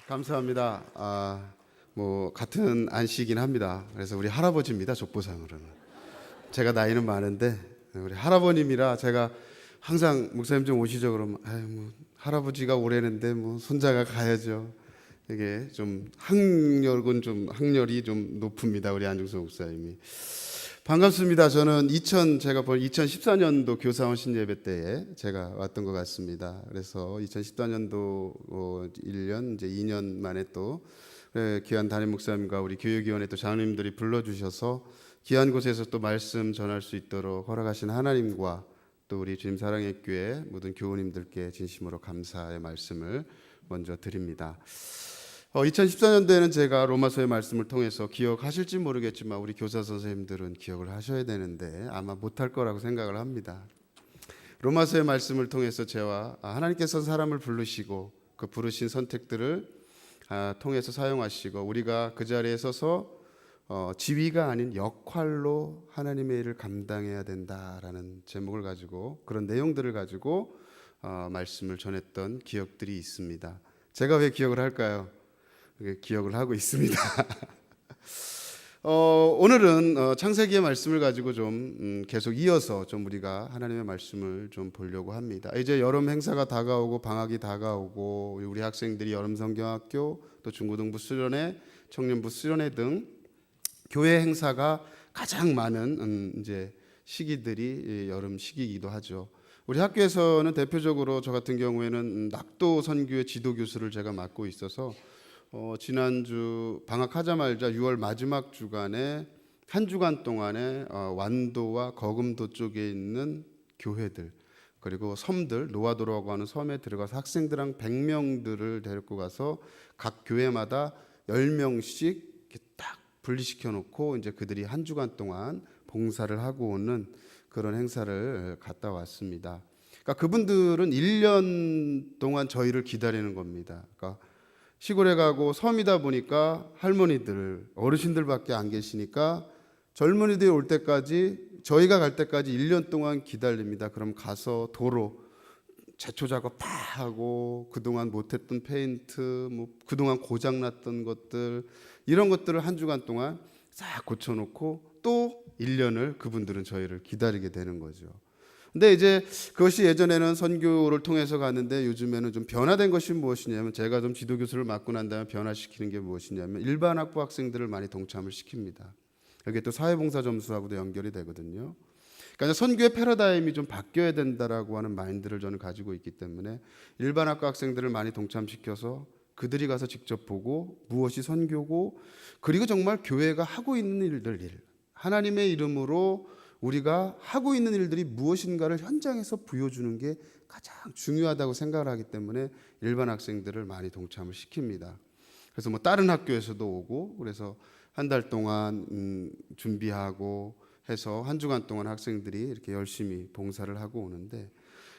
감사합니다. 같은 안씨이긴 합니다. 그래서 우리 할아버지입니다. 족보상으로는. 제가 나이는 많은데 우리 할아버님이라 제가 항상 목사님 좀 오시죠 그러면 할아버지가 오래는데 손자가 가야죠. 이게 좀 학렬이 좀 높습니다. 우리 안중수 목사님이. 반갑습니다. 저는 제가 본 2014년도 교사원 신예배 때에 제가 왔던 것 같습니다. 그래서 2014년도 1년 이제 2년 만에 또 귀한 담임 목사님과 우리 교육위원회 또 장로님들이 불러주셔서 귀한 곳에서 또 말씀 전할 수 있도록 허락하신 하나님과 또 우리 주님 사랑의 교회 모든 교우님들께 진심으로 감사의 말씀을 먼저 드립니다. 2014년도에는 제가 로마서의 말씀을 통해서 기억하실지 모르겠지만 우리 교사 선생님들은 기억을 하셔야 되는데 아마 못할 거라고 생각을 합니다. 로마서의 말씀을 통해서 하나님께서 사람을 부르시고 그 부르신 선택들을 통해서 사용하시고 우리가 그 자리에 서서 지위가 아닌 역할로 하나님의 일을 감당해야 된다라는 제목을 가지고 그런 내용들을 가지고 말씀을 전했던 기억들이 있습니다. 제가 왜 기억을 할까요? 기억을 하고 있습니다. 오늘은 창세기의 말씀을 가지고 좀 계속 이어서 좀 우리가 하나님의 말씀을 좀 보려고 합니다. 이제 여름 행사가 다가오고 방학이 다가오고 우리 학생들이 여름 성경학교 또 중고등부 수련회, 청년부 수련회 등 교회 행사가 가장 많은 이제 시기들이 여름 시기이기도 하죠. 우리 학교에서는 대표적으로 저 같은 경우에는 낙도 선교의 지도 교수를 제가 맡고 있어서 지난주 방학하자마자 6월 마지막 주간에 한 주간 동안에 완도와 거금도 쪽에 있는 교회들 그리고 섬들 노아도라고 하는 섬에 들어가서 학생들 한 100명들을 데리고 가서 각 교회마다 10명씩 딱 분리시켜 놓고 이제 그들이 한 주간 동안 봉사를 하고 오는 그런 행사를 갔다 왔습니다. 그러니까 그분들은 1년 동안 저희를 기다리는 겁니다. 그러니까 시골에 가고 섬이다 보니까 할머니들, 어르신들밖에 안 계시니까 젊은이들이 올 때까지 저희가 갈 때까지 1년 동안 기다립니다. 그럼 가서 도로 제초 작업 다 하고 그동안 못했던 페인트, 그동안 고장났던 것들 이런 것들을 한 주간 동안 싹 고쳐놓고 또 1년을 그분들은 저희를 기다리게 되는 거죠. 근데 이제 그것이 예전에는 선교를 통해서 갔는데 요즘에는 좀 변화된 것이 무엇이냐면 제가 좀 지도교수를 맡고 난 다음에 변화시키는 게 무엇이냐면 일반 학부 학생들을 많이 동참을 시킵니다. 여기에 또 사회봉사 점수하고도 연결이 되거든요. 그러니까 선교의 패러다임이 좀 바뀌어야 된다라고 하는 마인드를 저는 가지고 있기 때문에 일반 학부 학생들을 많이 동참시켜서 그들이 가서 직접 보고 무엇이 선교고 그리고 정말 교회가 하고 있는 일들 하나님의 이름으로 우리가 하고 있는 일들이 무엇인가를 현장에서 보여주는 게 가장 중요하다고 생각을 하기 때문에 일반 학생들을 많이 동참을 시킵니다. 그래서 다른 학교에서도 오고 그래서 한 달 동안 준비하고 해서 한 주간 동안 학생들이 이렇게 열심히 봉사를 하고 오는데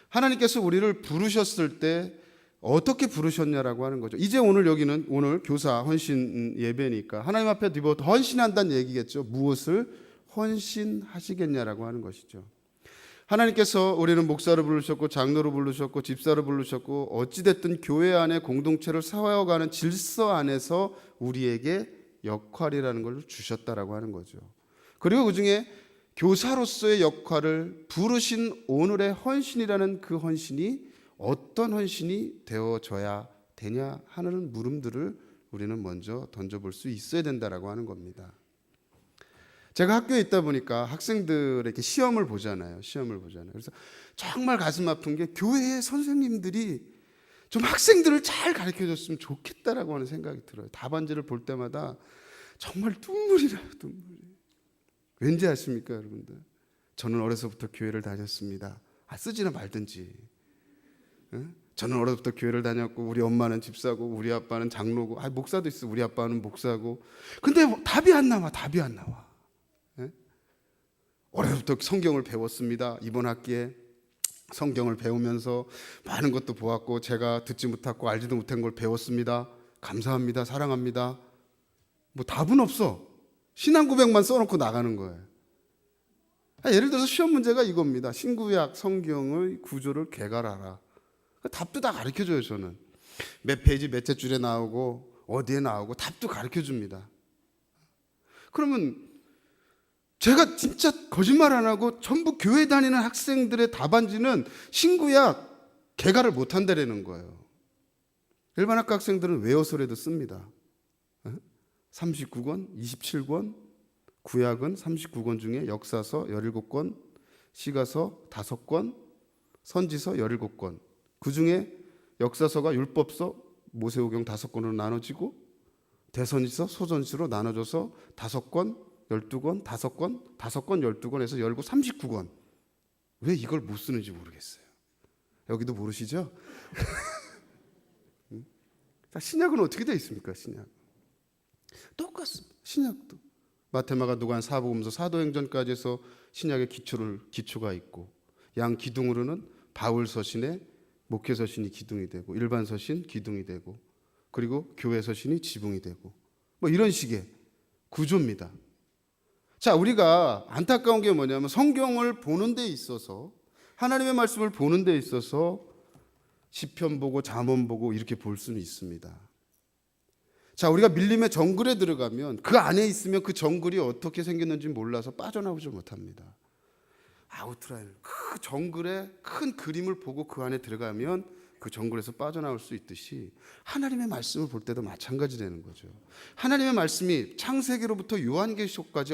하나님께서 우리를 부르셨을 때 어떻게 부르셨냐라고 하는 거죠. 이제 여기는 오늘 교사 헌신 예배니까 하나님 앞에 헌신한다는 얘기겠죠. 무엇을 헌신하시겠냐라고 하는 것이죠. 하나님께서 우리는 목사로 부르셨고 장로로 부르셨고 집사로 부르셨고 어찌됐든 교회 안에 공동체를 세워가는 질서 안에서 우리에게 역할이라는 걸 주셨다라고 하는 거죠. 그리고 그중에 교사로서의 역할을 부르신 오늘의 헌신이라는 그 헌신이 어떤 헌신이 되어져야 되냐 하는 물음들을 우리는 먼저 던져볼 수 있어야 된다라고 하는 겁니다. 제가 학교에 있다 보니까 학생들에게 시험을 보잖아요. 그래서 정말 가슴 아픈 게 교회의 선생님들이 좀 학생들을 잘 가르쳐줬으면 좋겠다라고 하는 생각이 들어요. 답안지를 볼 때마다 정말 눈물이 나요. 왠지 아십니까 여러분들? 저는 어려서부터 교회를 다녔습니다. 쓰지나 말든지. 저는 어려서부터 교회를 다녔고 우리 엄마는 집사고 우리 아빠는 장로고 목사도 있어. 우리 아빠는 목사고. 근데 답이 안 나와. 어려서부터 성경을 배웠습니다. 이번 학기에 성경을 배우면서 많은 것도 보았고 제가 듣지 못하고 알지도 못한 걸 배웠습니다. 감사합니다. 사랑합니다. 답은 없어. 신앙 고백만 써놓고 나가는 거예요. 예를 들어서 시험 문제가 이겁니다. 신구약 성경의 구조를 개괄하라. 답도 다 가르쳐줘요. 저는 몇 페이지 몇째 줄에 나오고 어디에 나오고 답도 가르쳐 줍니다. 그러면 제가 진짜 거짓말 안 하고 전부 교회 다니는 학생들의 답안지는 신구약 개가를 못 한다라는 거예요. 일반 학과 학생들은 외워서라도 씁니다. 39권, 27권, 구약은 39권 중에 역사서 17권, 시가서 5권, 선지서 17권. 그 중에 역사서가 율법서, 모세오경 5권으로 나눠지고 대선지서, 소선지서로 나눠져서 5권, 12권, 5권, 5권, 12권 해서 열고 39권. 왜 이걸 못 쓰는지 모르겠어요. 여기도 모르시죠? 신약은 어떻게 되어 있습니까? 신약 똑같습니다. 신약도 마태마가 누가는 사복음서 사도행전까지 해서 신약의 기초가 있고 양 기둥으로는 바울 서신에 목회 서신이 기둥이 되고 일반 서신 기둥이 되고 그리고 교회 서신이 지붕이 되고 뭐 이런 식의 구조입니다. 자, 우리가 안타까운 게 뭐냐면 성경을 보는 데 있어서 하나님의 말씀을 보는 데 있어서 시편 보고 잠언 보고 이렇게 볼 수는 있습니다. 자, 우리가 밀림의 정글에 들어가면 그 안에 있으면 그 정글이 어떻게 생겼는지 몰라서 빠져나오지 못합니다. 아우트라인, 그 정글의 큰 그림을 보고 그 안에 들어가면 그 정글에서 빠져나올 수 있듯이 하나님의 말씀을 볼 때도 마찬가지라는 거죠. 하나님의 말씀이 창세기로부터 요한계시록까지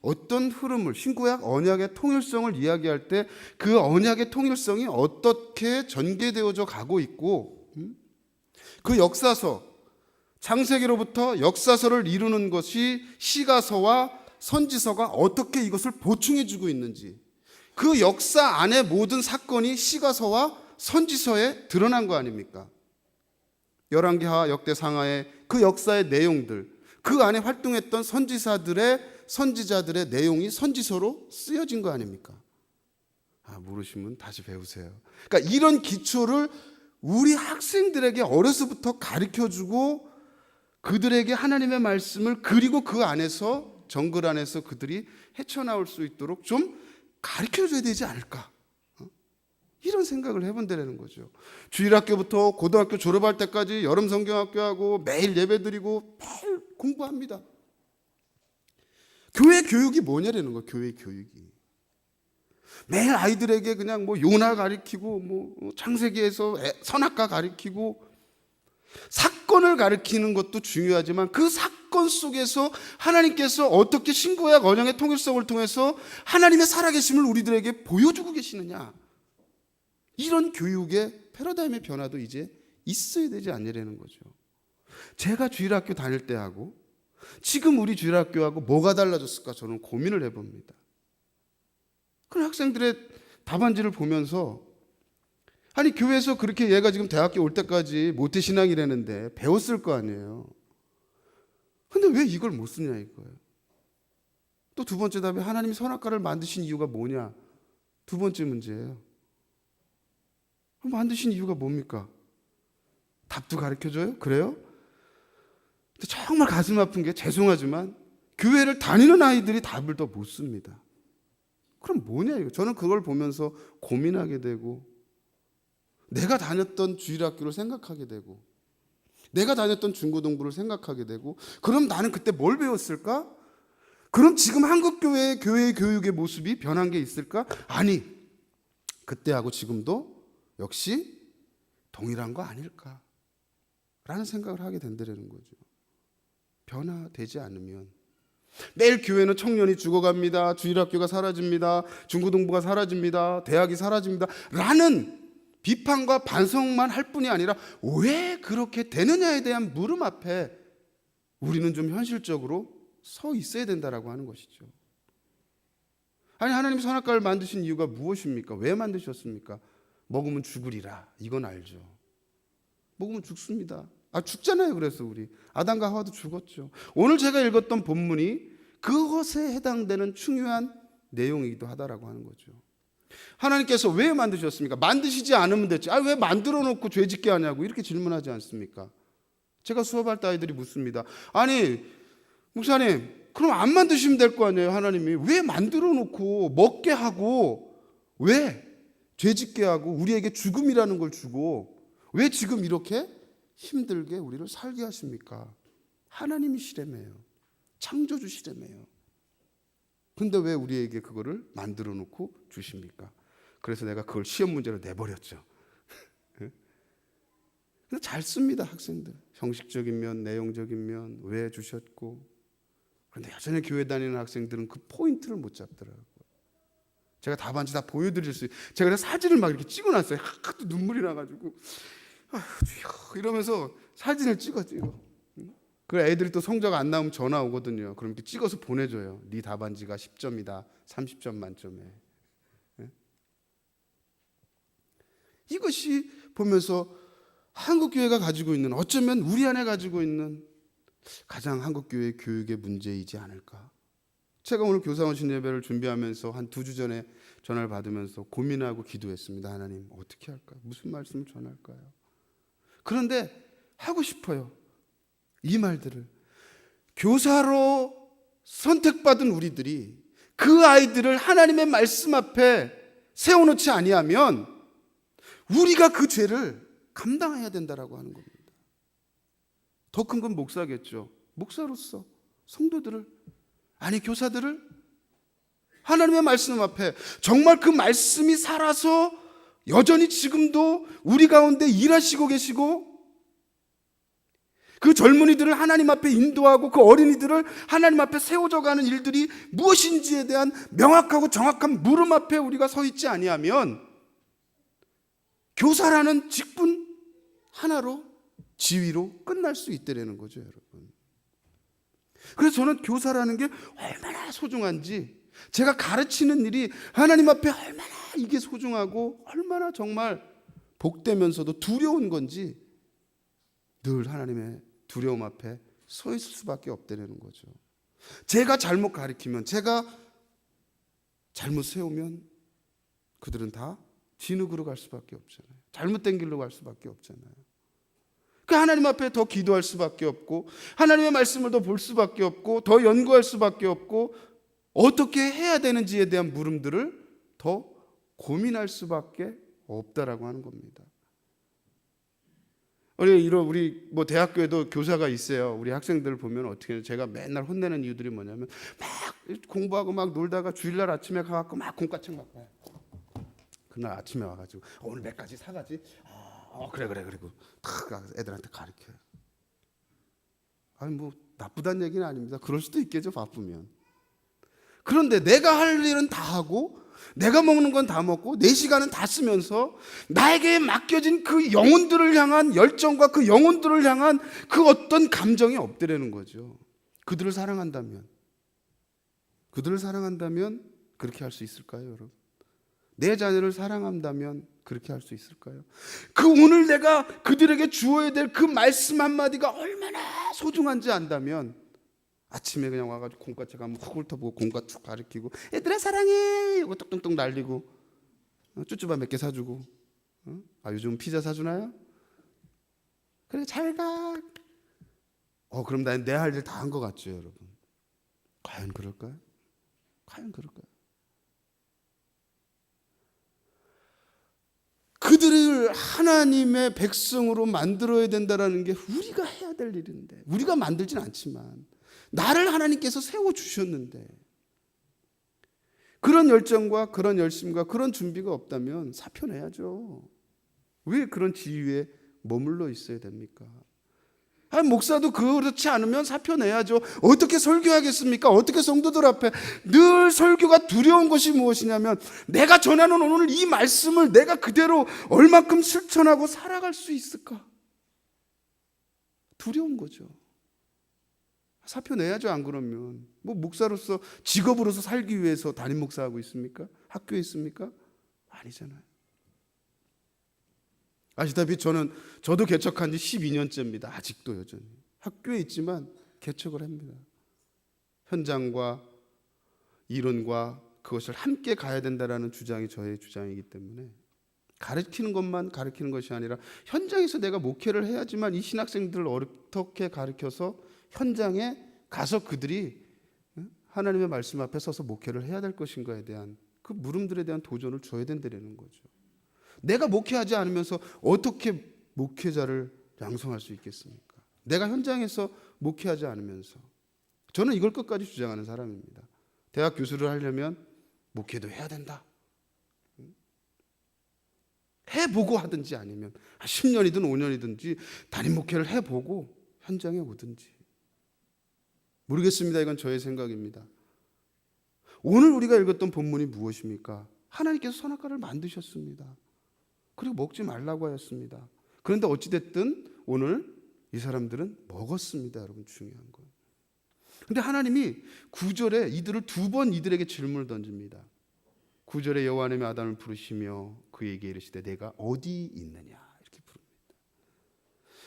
어떤 흐름을 신구약 언약의 통일성을 이야기할 때 그 언약의 통일성이 어떻게 전개되어져 가고 있고 그 역사서 창세기로부터 역사서를 이루는 것이 시가서와 선지서가 어떻게 이것을 보충해 주고 있는지 그 역사 안에 모든 사건이 시가서와 선지서에 드러난 거 아닙니까? 열왕기하 역대상하의 그 역사의 내용들 그 안에 활동했던 선지자들의 내용이 선지서로 쓰여진 거 아닙니까? 모르시면 다시 배우세요. 그러니까 이런 기초를 우리 학생들에게 어려서부터 가르쳐주고 그들에게 하나님의 말씀을 그리고 그 안에서 정글 안에서 그들이 헤쳐나올 수 있도록 좀 가르쳐줘야 되지 않을까? 이런 생각을 해본다는 거죠. 주일학교부터 고등학교 졸업할 때까지 여름 성경학교하고 매일 예배드리고 매일 공부합니다. 교회 교육이 뭐냐라는 거예요. 교회 교육이 매일 아이들에게 그냥 뭐 요나 가르치고 뭐 창세기에서 선악과 가르치고 사건을 가르치는 것도 중요하지만 그 사건 속에서 하나님께서 어떻게 신구약 언약의 통일성을 통해서 하나님의 살아계심을 우리들에게 보여주고 계시느냐 이런 교육의 패러다임의 변화도 이제 있어야 되지 않냐라는 거죠. 제가 주일학교 다닐 때하고 지금 우리 주일학교하고 뭐가 달라졌을까 저는 고민을 해봅니다. 그런 학생들의 답안지를 보면서 아니 교회에서 그렇게 얘가 지금 대학교 올 때까지 모태신앙이라는데 배웠을 거 아니에요. 근데 왜 이걸 못 쓰냐 이거예요. 또 두 번째 답이 하나님이 선악과를 만드신 이유가 뭐냐. 두 번째 문제예요. 만드신 이유가 뭡니까? 답도 가르쳐줘요? 그래요? 근데 정말 가슴 아픈 게 죄송하지만 교회를 다니는 아이들이 답을 더 못 씁니다. 그럼 뭐냐 이거. 저는 그걸 보면서 고민하게 되고 내가 다녔던 주일학교를 생각하게 되고 내가 다녔던 중고등부를 생각하게 되고 그럼 나는 그때 뭘 배웠을까? 그럼 지금 한국교회의 교회의 교육의 모습이 변한 게 있을까? 아니, 그때하고 지금도 역시 동일한 거 아닐까? 라는 생각을 하게 된다는 거죠. 변화되지 않으면 매일 교회는 청년이 죽어갑니다. 주일학교가 사라집니다. 중고등부가 사라집니다. 대학이 사라집니다. 라는 비판과 반성만 할 뿐이 아니라 왜 그렇게 되느냐에 대한 물음 앞에 우리는 좀 현실적으로 서 있어야 된다라고 하는 것이죠. 아니 하나님이 선악과를 만드신 이유가 무엇입니까? 왜 만드셨습니까? 먹으면 죽으리라. 이건 알죠. 먹으면 죽습니다. 죽잖아요. 그래서 우리 아담과 하와도 죽었죠. 오늘 제가 읽었던 본문이 그것에 해당되는 중요한 내용이기도 하다라고 하는 거죠. 하나님께서 왜 만드셨습니까? 만드시지 않으면 됐지. 왜 만들어 놓고 죄 짓게 하냐고 이렇게 질문하지 않습니까? 제가 수업할 때 아이들이 묻습니다. 아니 목사님 그럼 안 만드시면 될 거 아니에요. 하나님이 왜 만들어 놓고 먹게 하고 왜 죄 짓게 하고 우리에게 죽음이라는 걸 주고 왜 지금 이렇게 힘들게 우리를 살게 하십니까? 하나님이시라며요. 창조주시라며요. 근데 왜 우리에게 그거를 만들어 놓고 주십니까? 그래서 내가 그걸 시험 문제로 내버렸죠. 근데 잘 씁니다, 학생들. 형식적인 면, 내용적인 면, 왜 주셨고. 그런데 여전히 교회 다니는 학생들은 그 포인트를 못 잡더라고요. 제가 답안지 다 보여드릴 수 있어요. 제가 그래서 사진을 막 이렇게 찍어놨어요. 하도 눈물이 나가지고 이러면서 사진을 찍어. 그래 애들이 또 성적 안 나오면 전화 오거든요. 그럼 이렇게 찍어서 보내줘요. 네 답안지가 10점이다. 30점 만점에. 이것이 보면서 한국교회가 가지고 있는, 어쩌면 우리 안에 가지고 있는 가장 한국교회 교육의 문제이지 않을까. 제가 오늘 교사원 신예배를 준비하면서 한 2주 전에 전화를 받으면서 고민하고 기도했습니다. 하나님 어떻게 할까요? 무슨 말씀을 전할까요? 그런데 하고 싶어요. 이 말들을. 교사로 선택받은 우리들이 그 아이들을 하나님의 말씀 앞에 세워놓지 아니하면 우리가 그 죄를 감당해야 된다라고 하는 겁니다. 더 큰 건 목사겠죠. 목사로서 성도들을, 아니 교사들을 하나님의 말씀 앞에 정말 그 말씀이 살아서 여전히 지금도 우리 가운데 일하시고 계시고, 그 젊은이들을 하나님 앞에 인도하고 그 어린이들을 하나님 앞에 세워져 가는 일들이 무엇인지에 대한 명확하고 정확한 물음 앞에 우리가 서 있지 아니하면 교사라는 직분 하나로, 지위로 끝날 수 있다는 거죠, 여러분. 그래서 저는 교사라는 게 얼마나 소중한지, 제가 가르치는 일이 하나님 앞에 얼마나 이게 소중하고 얼마나 정말 복되면서도 두려운 건지 늘 하나님의 두려움 앞에 서 있을 수밖에 없다는 거죠. 제가 잘못 가르치면, 제가 잘못 세우면 그들은 다 진흙으로 갈 수밖에 없잖아요. 잘못된 길로 갈 수밖에 없잖아요. 그 하나님 앞에 더 기도할 수밖에 없고, 하나님의 말씀을 더 볼 수밖에 없고, 더 연구할 수밖에 없고, 어떻게 해야 되는지에 대한 물음들을 더 고민할 수밖에 없다라고 하는 겁니다. 우리 뭐 대학교에도 교사가 있어요. 우리 학생들 보면 어떻게 해요? 제가 맨날 혼내는 이유들이 뭐냐면 막 공부하고 막 놀다가 주일날 아침에 가갖고 막 공과책 막 봐요. 그날 아침에 와가지고 오늘 몇 가지 사가지. 그래 그리고 탁 애들한테 가르쳐요. 아니 뭐 나쁘다는 얘기는 아닙니다. 그럴 수도 있겠죠, 바쁘면. 그런데 내가 할 일은 다 하고 내가 먹는 건 다 먹고 내 시간은 다 쓰면서 나에게 맡겨진 그 영혼들을 향한 열정과 그 영혼들을 향한 그 어떤 감정이 없더라는 거죠. 그들을 사랑한다면 그렇게 할 수 있을까요, 여러분? 내 자녀를 사랑한다면 그렇게 할 수 있을까요? 그 오늘 내가 그들에게 주어야 될 그 말씀 한마디가 얼마나 소중한지 안다면 아침에 그냥 와가지고 공과책 한번 훅 훑어보고 공과 쭉 가르치고 얘들아 사랑해 이거 뚝뚝뚝 날리고 쭈쭈바 몇 개 사주고 요즘 피자 사주나요? 그래 잘가. 그럼 난 내 할 일 다 한 것 같죠, 여러분? 과연 그럴까요? 그들을 하나님의 백성으로 만들어야 된다는 게 우리가 해야 될 일인데, 우리가 만들진 않지만 나를 하나님께서 세워주셨는데 그런 열정과 그런 열심과 그런 준비가 없다면 사표내야죠. 왜 그런 지위에 머물러 있어야 됩니까? 목사도 그렇지 않으면 사표내야죠. 어떻게 설교하겠습니까? 어떻게 성도들 앞에. 늘 설교가 두려운 것이 무엇이냐면 내가 전하는 오늘 이 말씀을 내가 그대로 얼만큼 실천하고 살아갈 수 있을까? 두려운 거죠. 사표내야죠. 안 그러면 뭐 목사로서 직업으로서 살기 위해서 담임 목사하고 있습니까? 학교에 있습니까? 아니잖아요. 아시다시피 저도 개척한 지 12년째입니다. 아직도 여전히 학교에 있지만 개척을 합니다. 현장과 이론과 그것을 함께 가야 된다라는 주장이 저의 주장이기 때문에 가르치는 것만 가르치는 것이 아니라 현장에서 내가 목회를 해야지만 이 신학생들을 어떻게 가르쳐서 현장에 가서 그들이 하나님의 말씀 앞에 서서 목회를 해야 될 것인가에 대한 그 물음들에 대한 도전을 줘야 된다는 거죠. 내가 목회하지 않으면서 어떻게 목회자를 양성할 수 있겠습니까? 내가 현장에서 목회하지 않으면서. 저는 이걸 끝까지 주장하는 사람입니다. 대학 교수를 하려면 목회도 해야 된다. 해보고 하든지 아니면 10년이든 5년이든지 담임 목회를 해보고 현장에 오든지. 모르겠습니다. 이건 저의 생각입니다. 오늘 우리가 읽었던 본문이 무엇입니까? 하나님께서 선악과를 만드셨습니다. 그리고 먹지 말라고 하였습니다. 그런데 어찌됐든 오늘 이 사람들은 먹었습니다. 여러분, 중요한 건. 근데 하나님이 9절에 이들을 두 번 이들에게 질문을 던집니다. 9절에 여호와 하나님이 아담을 부르시며 그에게 이르시되 내가 어디 있느냐 이렇게 부릅니다.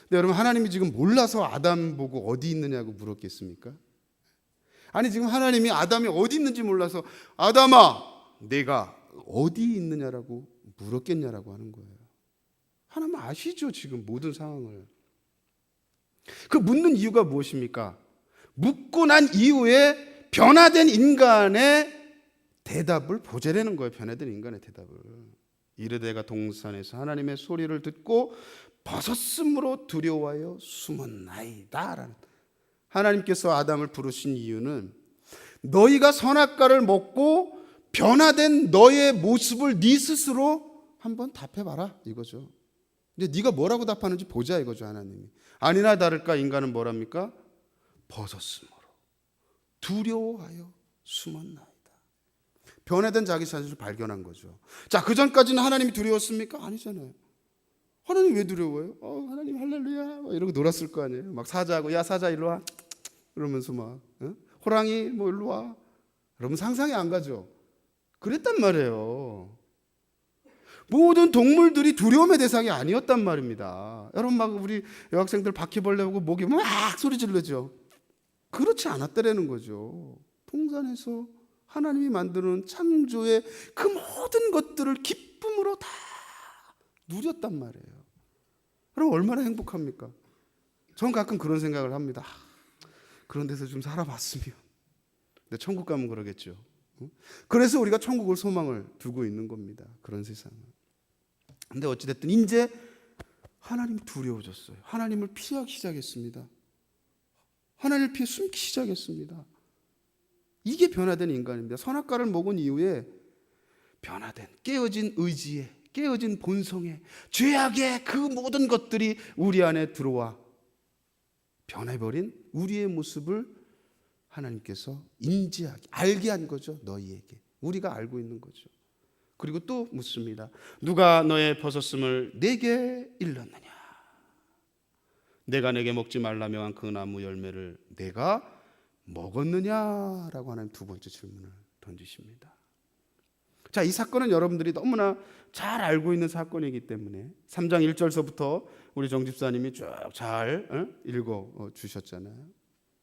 근데 여러분, 하나님이 지금 몰라서 아담 보고 어디 있느냐고 물었겠습니까? 아니, 지금 하나님이 아담이 어디 있는지 몰라서 아담아 내가 어디 있느냐라고 물었겠냐라고 하는 거예요. 하나님 아시죠, 지금 모든 상황을. 그 묻는 이유가 무엇입니까? 묻고 난 이후에 변화된 인간의 대답을 보자라는 거예요. 변화된 인간의 대답을. 이르되가 동산에서 하나님의 소리를 듣고 벗었으므로 두려워하여 숨었나이다. 하나님께서 아담을 부르신 이유는 너희가 선악과를 먹고 변화된 너의 모습을 네 스스로 한번 답해봐라 이거죠. 이제 네가 뭐라고 답하는지 보자 이거죠. 하나님이. 아니나 다를까 인간은 뭐랍니까? 벗었으므로 두려워하여 숨었나이다. 변화된 자기 자신을 발견한 거죠. 자, 그 전까지는 하나님이 두려웠습니까? 아니잖아요. 하나님 왜 두려워요? 하나님 할렐루야 이러고 놀았을 거 아니에요. 막 사자하고 야 사자 일로 와 이러면서 막 호랑이 뭐 일로 와. 여러분 상상이 안 가죠. 그랬단 말이에요. 모든 동물들이 두려움의 대상이 아니었단 말입니다. 여러분 막 우리 여학생들 바퀴벌레 보고 목이 막 소리 지르죠. 그렇지 않았다라는 거죠. 동산에서 하나님이 만드는 창조의 그 모든 것들을 기쁨으로 다 누렸단 말이에요. 그럼 얼마나 행복합니까? 저는 가끔 그런 생각을 합니다. 그런 데서 좀 살아봤으면. 근데 천국 가면 그러겠죠. 그래서 우리가 천국을 소망을 두고 있는 겁니다. 그런 세상을. 근데 어찌됐든 이제 하나님이 두려워졌어요. 하나님을 피하기 시작했습니다. 하나님을 피해 숨기 시작했습니다. 이게 변화된 인간입니다. 선악과를 먹은 이후에 변화된 깨어진 의지에, 깨어진 본성에, 죄악의 그 모든 것들이 우리 안에 들어와 변해버린 우리의 모습을 하나님께서 인지하게, 알게 한 거죠. 너희에게. 우리가 알고 있는 거죠. 그리고 또 묻습니다. 누가 너의 벗었음을 내게 일렀느냐? 내가 내게 먹지 말라며 한 그 나무 열매를 내가 먹었느냐라고 하는 두 번째 질문을 던지십니다. 자, 이 사건은 여러분들이 너무나 잘 알고 있는 사건이기 때문에 3장 1절서부터 우리 정 집사님이 쭉 잘 읽어 주셨잖아요.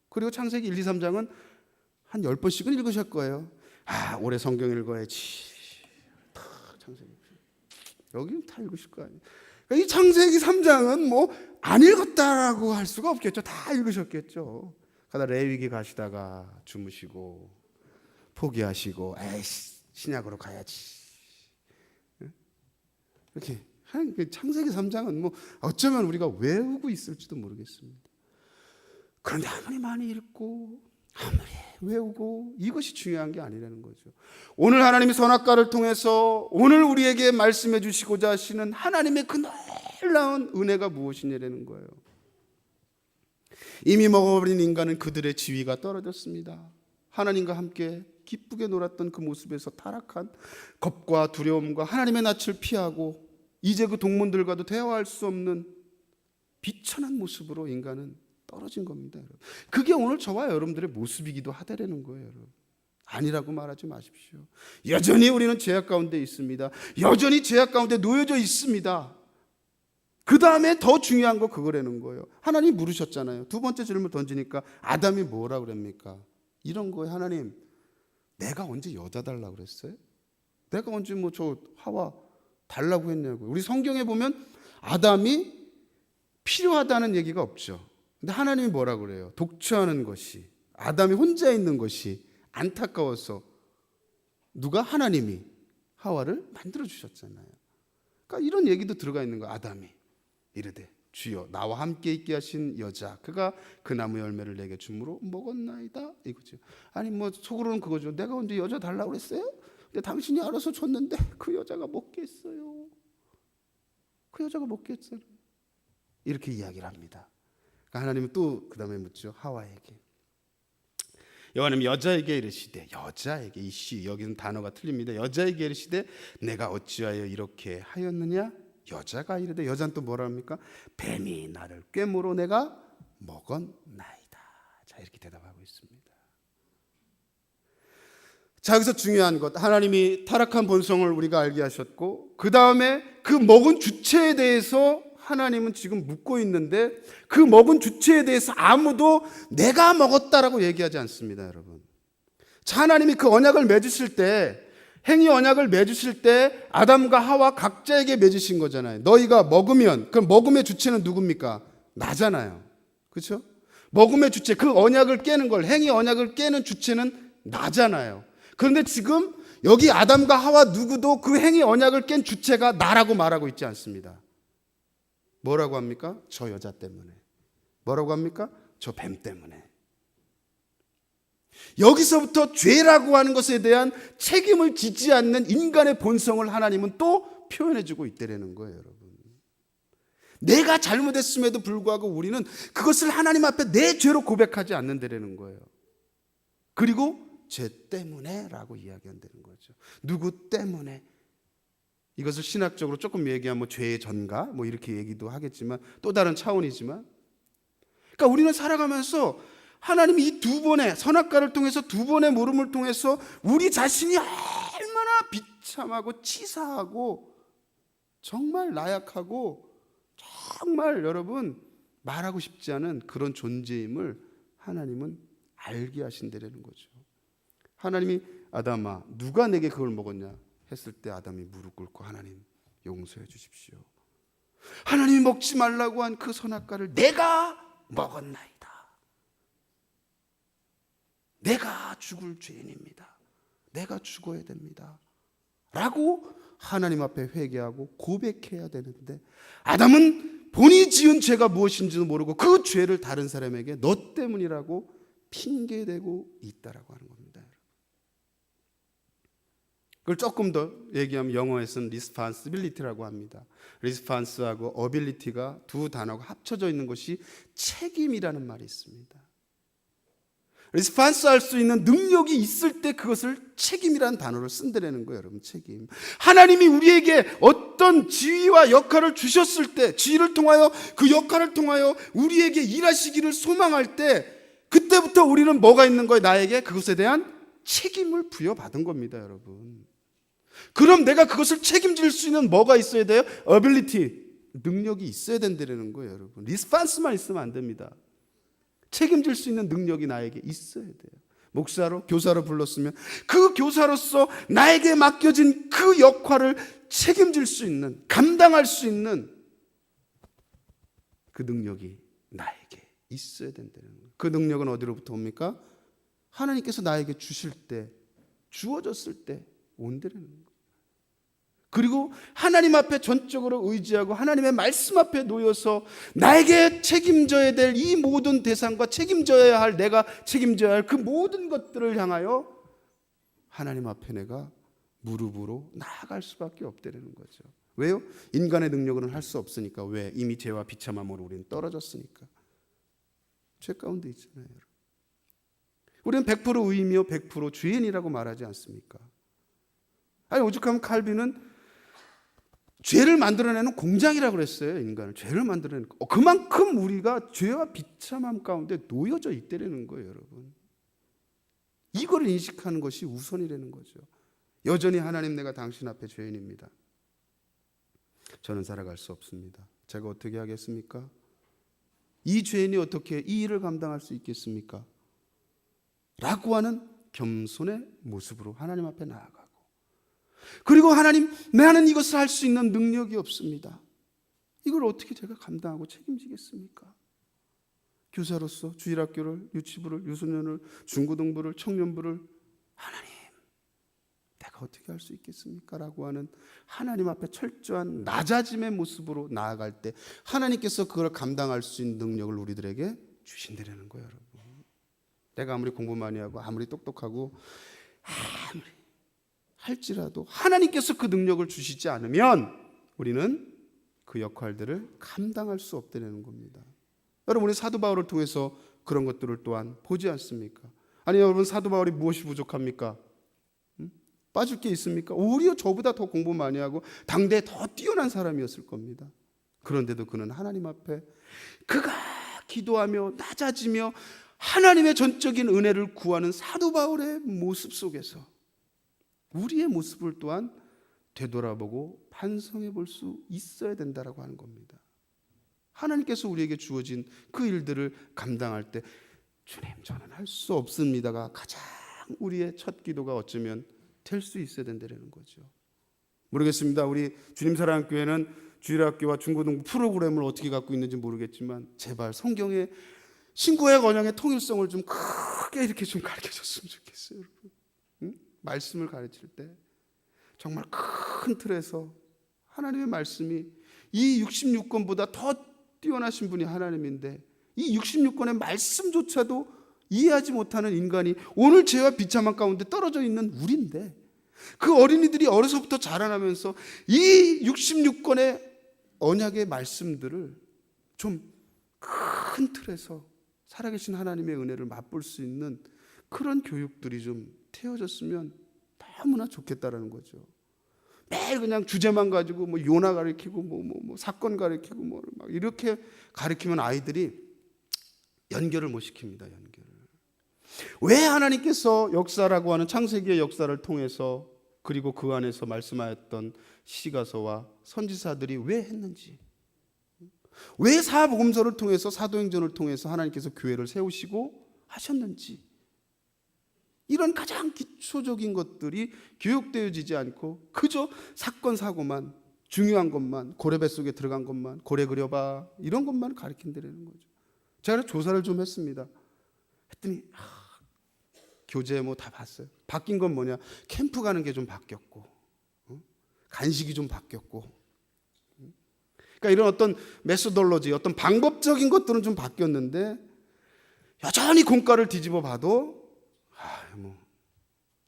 그리고 창세기 1, 2, 3장은 한 10번씩은 읽으실 거예요. 올해 성경 읽어야지. 다 창세기. 여기는 다 읽으실 거 아니에요. 그러니까 이 창세기 3장은 뭐 안 읽었다라고 할 수가 없겠죠. 다 읽으셨겠죠. 가다 레위기 가시다가 주무시고 포기하시고 에이씨 신약으로 가야지. 이렇게 창세기 3장은 뭐 어쩌면 우리가 외우고 있을지도 모르겠습니다. 그런데 아무리 많이 읽고 아무리 외우고 이것이 중요한 게 아니라는 거죠. 오늘 하나님이 선악과를 통해서 오늘 우리에게 말씀해 주시고자 하시는 하나님의 그 놀라운 은혜가 무엇이냐라는 거예요. 이미 먹어버린 인간은 그들의 지위가 떨어졌습니다. 하나님과 함께 기쁘게 놀았던 그 모습에서 타락한 겁과 두려움과 하나님의 낯을 피하고 이제 그 동문들과도 대화할 수 없는 비천한 모습으로 인간은 떨어진 겁니다. 여러분. 그게 오늘 저와 여러분들의 모습이기도 하다라는 거예요. 여러분. 아니라고 말하지 마십시오. 여전히 우리는 죄악 가운데 있습니다. 여전히 죄악 가운데 놓여져 있습니다. 그 다음에 더 중요한 거 그거라는 거예요. 하나님 물으셨잖아요. 두 번째 질문 던지니까 아담이 뭐라 그럽니까? 이런 거예요. 하나님, 내가 언제 여자 달라고 그랬어요? 내가 언제 뭐 저 하와 달라고 했냐고요. 우리 성경에 보면 아담이 필요하다는 얘기가 없죠. 근데 하나님이 뭐라 그래요? 독처하는 것이, 아담이 혼자 있는 것이 안타까워서 누가? 하나님이 하와를 만들어 주셨잖아요. 그러니까 이런 얘기도 들어가 있는 거예요. 아담이 이르되 주여 나와 함께 있게 하신 여자 그가 그 나무 열매를 내게 주므로 먹었나이다 이거죠. 아니 뭐 속으로는 그거죠. 내가 언제 여자 달라고 그랬어요? 근데 당신이 알아서 줬는데 그 여자가 먹겠어요. 그 여자가 먹겠어요. 이렇게 이야기를 합니다. 그러니까 하나님은 또 그 다음에 묻죠. 하와에게. 여호와는 여자에게 이르시되, 여자에게, 이씨 여기는 단어가 틀립니다. 여자에게 이르시되 내가 어찌하여 이렇게 하였느냐? 여자가 이르되, 여자는 또 뭐라 합니까? 뱀이 나를 꿰물어 내가 먹었나이다. 자, 이렇게 대답하고 있습니다. 자, 여기서 중요한 것, 하나님이 타락한 본성을 우리가 알게 하셨고, 그 다음에 그 먹은 주체에 대해서 하나님은 지금 묻고 있는데, 그 먹은 주체에 대해서 아무도 내가 먹었다라고 얘기하지 않습니다, 여러분. 자, 하나님이 그 언약을 맺으실 때, 행위 언약을 맺으실 때 아담과 하와 각자에게 맺으신 거잖아요. 너희가 먹으면, 그럼 먹음의 주체는 누굽니까? 나잖아요. 그렇죠? 먹음의 주체, 그 언약을 깨는 걸, 행위 언약을 깨는 주체는 나잖아요. 그런데 지금 여기 아담과 하와 누구도 그 행위 언약을 깬 주체가 나라고 말하고 있지 않습니다. 뭐라고 합니까? 저 여자 때문에. 뭐라고 합니까? 저 뱀 때문에. 여기서부터 죄라고 하는 것에 대한 책임을 지지 않는 인간의 본성을 하나님은 또 표현해주고 있다는 거예요, 여러분. 내가 잘못했음에도 불구하고 우리는 그것을 하나님 앞에 내 죄로 고백하지 않는다는 거예요. 그리고 죄 때문에 라고 이야기한다는 거죠. 누구 때문에. 이것을 신학적으로 조금 얘기하면 뭐 죄의 전가 뭐 이렇게 얘기도 하겠지만 또 다른 차원이지만, 그러니까 우리는 살아가면서 하나님이 이 두 번의 선악과를 통해서 두 번의 물음을 통해서 우리 자신이 얼마나 비참하고 치사하고 정말 나약하고 정말 여러분 말하고 싶지 않은 그런 존재임을 하나님은 알게 하신다는 거죠. 하나님이 아담아 누가 내게 그걸 먹었냐 했을 때 아담이 무릎 꿇고 하나님 용서해 주십시오. 하나님이 먹지 말라고 한 그 선악과를 내가 먹었나이다. 내가 죽을 죄인입니다. 내가 죽어야 됩니다. 라고 하나님 앞에 회개하고 고백해야 되는데, 아담은 본인이 지은 죄가 무엇인지도 모르고 그 죄를 다른 사람에게 너 때문이라고 핑계대고 있다라고 하는 겁니다. 그걸 조금 더 얘기하면 영어에서는 responsibility라고 합니다. response하고 ability가 두 단어가 합쳐져 있는 것이 책임이라는 말이 있습니다. response 할 수 있는 능력이 있을 때 그것을 책임이라는 단어를 쓴다는 거예요, 여러분. 책임. 하나님이 우리에게 어떤 지위와 역할을 주셨을 때, 지위를 통하여 그 역할을 통하여 우리에게 일하시기를 소망할 때, 그때부터 우리는 뭐가 있는 거예요? 나에게 그것에 대한 책임을 부여받은 겁니다, 여러분. 그럼 내가 그것을 책임질 수 있는 뭐가 있어야 돼요? ability, 능력이 있어야 된다는 거예요, 여러분. response만 있으면 안 됩니다. 책임질 수 있는 능력이 나에게 있어야 돼요. 목사로, 교사로 불렀으면 그 교사로서 나에게 맡겨진 그 역할을 책임질 수 있는, 감당할 수 있는 그 능력이 나에게 있어야 된다는 거예요. 그 능력은 어디로부터 옵니까? 하나님께서 나에게 주실 때, 주어졌을 때 온다는 거예요. 그리고 하나님 앞에 전적으로 의지하고 하나님의 말씀 앞에 놓여서 나에게 책임져야 될 이 모든 대상과 책임져야 할, 내가 책임져야 할 그 모든 것들을 향하여 하나님 앞에 내가 무릎으로 나아갈 수밖에 없다는 거죠. 왜요? 인간의 능력으로는 할 수 없으니까. 왜? 이미 죄와 비참함으로 우리는 떨어졌으니까. 죄 가운데 있잖아요. 우리는 100% 의이며 100% 죄인이라고 말하지 않습니까? 아니 오죽하면 칼빈은 죄를 만들어내는 공장이라고 그랬어요. 인간을 죄를 만들어내는, 그만큼 우리가 죄와 비참함 가운데 놓여져 있다는 거예요, 여러분. 이걸 인식하는 것이 우선이라는 거죠. 여전히 하나님, 내가 당신 앞에 죄인입니다. 저는 살아갈 수 없습니다. 제가 어떻게 하겠습니까? 이 죄인이 어떻게 이 일을 감당할 수 있겠습니까? 라고 하는 겸손의 모습으로 하나님 앞에 나아가고, 그리고 하나님, 나는 이것을 할 수 있는 능력이 없습니다. 이걸 어떻게 제가 감당하고 책임지겠습니까? 교사로서 주일학교를, 유치부를, 유소년을, 중고등부를, 청년부를, 하나님, 내가 어떻게 할 수 있겠습니까? 라고 하는 하나님 앞에 철저한 낮아짐의 모습으로 나아갈 때 하나님께서 그걸 감당할 수 있는 능력을 우리들에게 주신다는 거예요, 여러분. 내가 아무리 공부 많이 하고 아무리 똑똑하고 아무리 할지라도 하나님께서 그 능력을 주시지 않으면 우리는 그 역할들을 감당할 수 없다는 겁니다. 여러분, 우리 사도 바울을 통해서 그런 것들을 또한 보지 않습니까? 아니, 여러분, 사도 바울이 무엇이 부족합니까? 빠질 게 있습니까? 오히려 저보다 더 공부 많이 하고 당대에 더 뛰어난 사람이었을 겁니다. 그런데도 그는 하나님 앞에 그가 기도하며 낮아지며 하나님의 전적인 은혜를 구하는 사도 바울의 모습 속에서 우리의 모습을 또한 되돌아보고 반성해 볼 수 있어야 된다라고 하는 겁니다. 하나님께서 우리에게 주어진 그 일들을 감당할 때 주님, 저는 할 수 없습니다가 가장 우리의 첫 기도가 어쩌면 될 수 있어야 된다는 거죠. 모르겠습니다. 우리 주님 사랑하는 교회는 주일학교와 중고등부 프로그램을 어떻게 갖고 있는지 모르겠지만 제발 성경의 신구약 언약의 통일성을 좀 크게 이렇게 좀 가르쳐줬으면 좋겠어요, 여러분. 응? 말씀을 가르칠 때 정말 큰 틀에서 하나님의 말씀이 이 66권보다 더 뛰어나신 분이 하나님인데 이 66권의 말씀조차도 이해하지 못하는 인간이 오늘 죄와 비참한 가운데 떨어져 있는 우리인데 그 어린이들이 어려서부터 자라나면서 이 66권의 언약의 말씀들을 좀 큰 틀에서 살아계신 하나님의 은혜를 맛볼 수 있는 그런 교육들이 좀 태워졌으면 너무나 좋겠다라는 거죠. 매일 그냥 주제만 가지고 뭐 요나 가르치고 뭐 사건 가르치고 뭐 막 이렇게 가르치면 아이들이 연결을 못 시킵니다. 연결을. 왜 하나님께서 역사라고 하는 창세기의 역사를 통해서 그리고 그 안에서 말씀하였던 시가서와 선지자들이 왜 했는지, 왜 사복음서를 통해서 사도행전을 통해서 하나님께서 교회를 세우시고 하셨는지, 이런 가장 기초적인 것들이 교육되어지지 않고 그저 사건 사고만, 중요한 것만, 고래 뱃속에 들어간 것만, 고래 그려봐, 이런 것만 가르친다는 거죠. 제가 조사를 좀 했습니다. 했더니 교재 뭐 다 봤어요. 바뀐 건 뭐냐, 캠프 가는 게 좀 바뀌었고, 간식이 좀 바뀌었고, 그러니까 이런 어떤 메소돌로지, 어떤 방법적인 것들은 좀 바뀌었는데 여전히 공과를 뒤집어 봐도 뭐